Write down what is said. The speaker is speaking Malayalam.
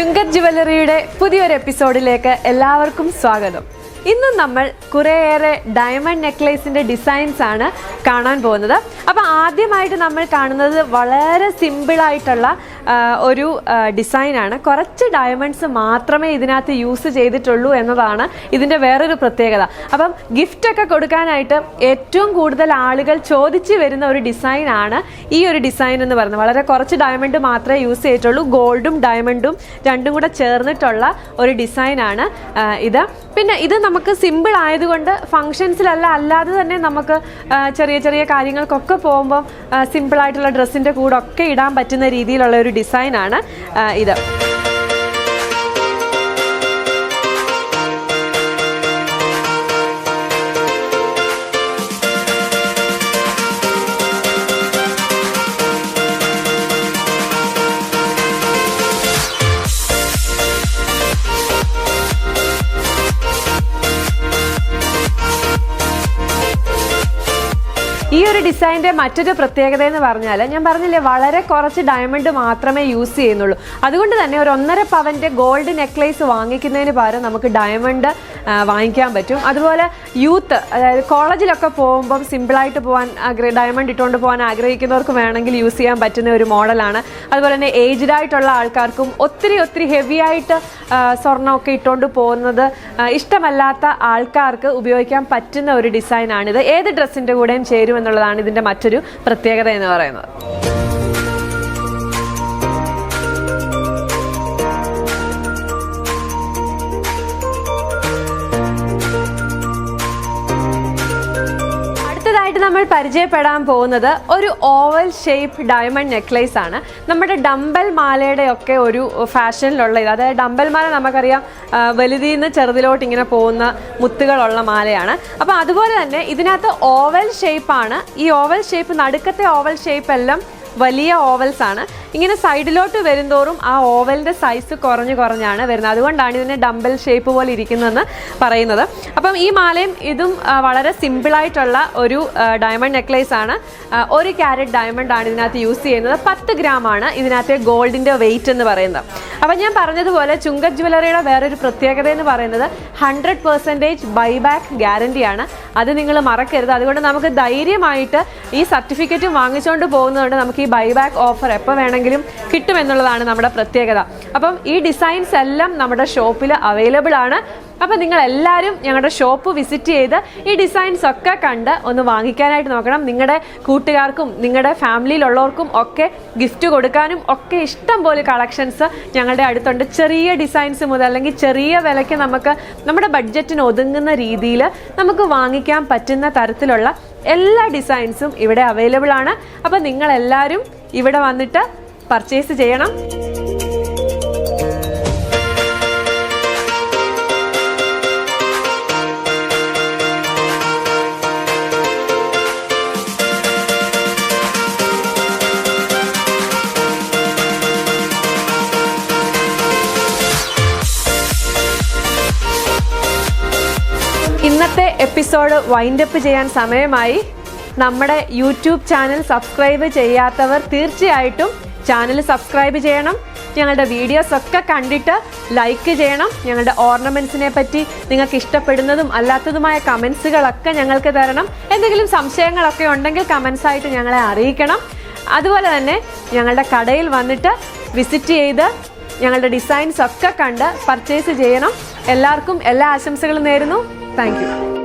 ചുങ്കത് ജ്വല്ലറിയുടെ പുതിയൊരു എപ്പിസോഡിലേക്ക് എല്ലാവർക്കും സ്വാഗതം. ഇന്ന് നമ്മൾ കുറേയേറെ ഡയമണ്ട് നെക്ലേസിൻ്റെ ഡിസൈൻസ് ആണ് കാണാൻ പോകുന്നത്. അപ്പോൾ ആദ്യമായിട്ട് നമ്മൾ കാണുന്നത് വളരെ സിമ്പിളായിട്ടുള്ള ഒരു ഡിസൈനാണ്. കുറച്ച് ഡയമണ്ട്സ് മാത്രമേ ഇതിനകത്ത് യൂസ് ചെയ്തിട്ടുള്ളൂ എന്നതാണ് ഇതിൻ്റെ വേറൊരു പ്രത്യേകത. അപ്പം ഗിഫ്റ്റൊക്കെ കൊടുക്കാനായിട്ട് ഏറ്റവും കൂടുതൽ ആളുകൾ ചോദിച്ചു വരുന്ന ഒരു ഡിസൈനാണ് ഈ ഒരു ഡിസൈൻ എന്ന് പറയുന്നത്. വളരെ കുറച്ച് ഡയമണ്ട് മാത്രമേ യൂസ് ചെയ്തിട്ടുള്ളൂ. ഗോൾഡും ഡയമണ്ടും രണ്ടും കൂടെ ചേർന്നിട്ടുള്ള ഒരു ഡിസൈനാണ് ഇത്. പിന്നെ ഇത് നമുക്ക് സിമ്പിൾ ആയതുകൊണ്ട് ഫങ്ഷൻസിലല്ല അല്ലാതെ തന്നെ നമുക്ക് ചെറിയ ചെറിയ കാര്യങ്ങൾക്കൊക്കെ പോകുമ്പം സിമ്പിളായിട്ടുള്ള ഡ്രസ്സിൻ്റെ കൂടെ ഒക്കെ ഇടാൻ പറ്റുന്ന രീതിയിലുള്ള ഒരു ഡിസൈനാണ് ഇത്. ഈ ഒരു ഡിസൈൻ്റെ മറ്റൊരു പ്രത്യേകത എന്ന് പറഞ്ഞാൽ, ഞാൻ പറഞ്ഞില്ലേ വളരെ കുറച്ച് ഡയമണ്ട് മാത്രമേ യൂസ് ചെയ്യുന്നുള്ളൂ. അതുകൊണ്ട് തന്നെ ഒരു 1.5 പവൻ്റെ ഗോൾഡ് നെക്ലേസ് വാങ്ങിക്കുന്നതിന് പകരം നമുക്ക് ഡയമണ്ട് വാങ്ങിക്കാൻ പറ്റും. അതുപോലെ യൂത്ത്, അതായത് കോളേജിലൊക്കെ പോകുമ്പം സിമ്പിളായിട്ട് പോകാൻ ഡയമണ്ട് ഇട്ടുകൊണ്ട് പോകാൻ ആഗ്രഹിക്കുന്നവർക്ക് വേണമെങ്കിൽ യൂസ് ചെയ്യാൻ പറ്റുന്ന ഒരു മോഡലാണ്. അതുപോലെ തന്നെ ഏജ്ഡ് ആയിട്ടുള്ള ആൾക്കാർക്കും ഒത്തിരി ഹെവി ആയിട്ട് സ്വർണ്ണമൊക്കെ ഇട്ടുകൊണ്ട് പോകുന്നത് ഇഷ്ടമല്ലാത്ത ആൾക്കാർക്ക് ഉപയോഗിക്കാൻ പറ്റുന്ന ഒരു ഡിസൈനാണിത്. ഏത് ഡ്രസ്സിൻ്റെ കൂടെയും ചേരുമെന്നുള്ളതാണ് ഇതിൻ്റെ മറ്റൊരു പ്രത്യേകത എന്ന് പറയുന്നത്. നമ്മൾ പരിചയപ്പെടാൻ പോകുന്നത് ഒരു ഓവൽ ഷേപ്പ് ഡയമണ്ട് നെക്ലേസ് ആണ്. നമ്മുടെ ഡംബൽ മാലയുടെ ഒക്കെ ഒരു ഫാഷനിലുള്ള ഇത്. അതായത് ഡംബൽ മാല നമുക്കറിയാം വലുതിൽ നിന്ന് ചെറുതിലോട്ട് ഇങ്ങനെ പോകുന്ന മുത്തുകളുള്ള മാലയാണ്. അപ്പോൾ അതുപോലെ തന്നെ ഇതിനകത്ത് ഓവൽ ഷേപ്പാണ്. ഈ ഓവൽ ഷേപ്പ്, നടുക്കത്തെ ഓവൽ ഷേപ്പ് എല്ലാം വലിയ ഓവൽസ് ആണ്. ഇങ്ങനെ സൈഡിലോട്ട് വരുന്തോറും ആ ഓവലിൻ്റെ സൈസ് കുറഞ്ഞാണ് വരുന്നത്. അതുകൊണ്ടാണ് ഇതിന് ഡംബൽ ഷേപ്പ് പോലെ ഇരിക്കുന്നതെന്ന് പറയുന്നത്. അപ്പം ഈ മാലയും ഇതും വളരെ സിമ്പിളായിട്ടുള്ള ഒരു ഡയമണ്ട് നെക്ലേസ് ആണ്. 1 ക്യാരറ്റ് ഡയമണ്ട് ആണ് ഇതിനകത്ത് യൂസ് ചെയ്യുന്നത്. 10 ഗ്രാമാണ് ഇതിനകത്തെ ഗോൾഡിൻ്റെ വെയിറ്റ് എന്ന് പറയുന്നത്. അപ്പം ഞാൻ പറഞ്ഞതുപോലെ ചുങ്കത് ജ്വല്ലറിയുടെ വേറൊരു പ്രത്യേകത എന്ന് പറയുന്നത് 100% ബൈബാക്ക് ഗ്യാരണ്ടിയാണ്. അത് നിങ്ങൾ മറക്കരുത്. അതുകൊണ്ട് നമുക്ക് ധൈര്യമായിട്ട് ഈ സർട്ടിഫിക്കറ്റും വാങ്ങിച്ചുകൊണ്ട് പോകുന്നതുകൊണ്ട് നമുക്ക് ഈ ബൈബാക്ക് ഓഫർ എപ്പോൾ വേണമെങ്കിലും കിട്ടുമെന്നുള്ളതാണ് നമ്മുടെ പ്രത്യേകത. അപ്പം ഈ ഡിസൈൻസ് എല്ലാം നമ്മുടെ ഷോപ്പിൽ അവൈലബിൾ ആണ്. അപ്പം നിങ്ങൾ എല്ലാവരും ഞങ്ങളുടെ ഷോപ്പ് വിസിറ്റ് ചെയ്ത് ഈ ഡിസൈൻസ് ഒക്കെ കണ്ട് ഒന്ന് വാങ്ങിക്കാനായിട്ട് നോക്കണം. നിങ്ങളുടെ കൂട്ടുകാർക്കും നിങ്ങളുടെ ഫാമിലിയിലുള്ളവർക്കും ഒക്കെ ഗിഫ്റ്റ് കൊടുക്കാനും ഒക്കെ ഇഷ്ടം പോലെ കളക്ഷൻസ് ഞങ്ങളുടെ അടുത്തുണ്ട്. ചെറിയ ഡിസൈൻസ് മുതൽ അല്ലെങ്കിൽ ചെറിയ വിലയ്ക്ക് നമുക്ക് നമ്മുടെ ബഡ്ജറ്റിന് ഒതുങ്ങുന്ന രീതിയിൽ നമുക്ക് വാങ്ങിക്കാൻ പറ്റുന്ന തരത്തിലുള്ള എല്ലാ ഡിസൈൻസും ഇവിടെ അവൈലബിൾ ആണ്. അപ്പം നിങ്ങളെല്ലാവരും ഇവിടെ വന്നിട്ട് പർച്ചേസ് ചെയ്യണം. ഇന്നത്തെ എപ്പിസോഡ് വൈൻഡപ്പ് ചെയ്യാൻ സമയമായി. നമ്മുടെ യൂട്യൂബ് ചാനൽ സബ്സ്ക്രൈബ് ചെയ്യാത്തവർ തീർച്ചയായിട്ടും ചാനൽ സബ്സ്ക്രൈബ് ചെയ്യണം. ഞങ്ങളുടെ വീഡിയോസ് ഒക്കെ കണ്ടിട്ട് ലൈക്ക് ചെയ്യണം. ഞങ്ങളുടെ ഓർണമെൻറ്റ്സിനെ പറ്റി നിങ്ങൾക്ക് ഇഷ്ടപ്പെടുന്നതും അല്ലാത്തതുമായ കമൻസുകളൊക്കെ ഞങ്ങൾക്ക് തരണം. എന്തെങ്കിലും സംശയങ്ങളൊക്കെ ഉണ്ടെങ്കിൽ കമൻസായിട്ട് ഞങ്ങളെ അറിയിക്കണം. അതുപോലെ തന്നെ ഞങ്ങളുടെ കടയിൽ വന്നിട്ട് വിസിറ്റ് ചെയ്ത് ഞങ്ങളുടെ ഡിസൈൻസ് ഒക്കെ കണ്ട് പർച്ചേസ് ചെയ്യണം. എല്ലാവർക്കും എല്ലാ ആശംസകളും നേരുന്നു. Thank you.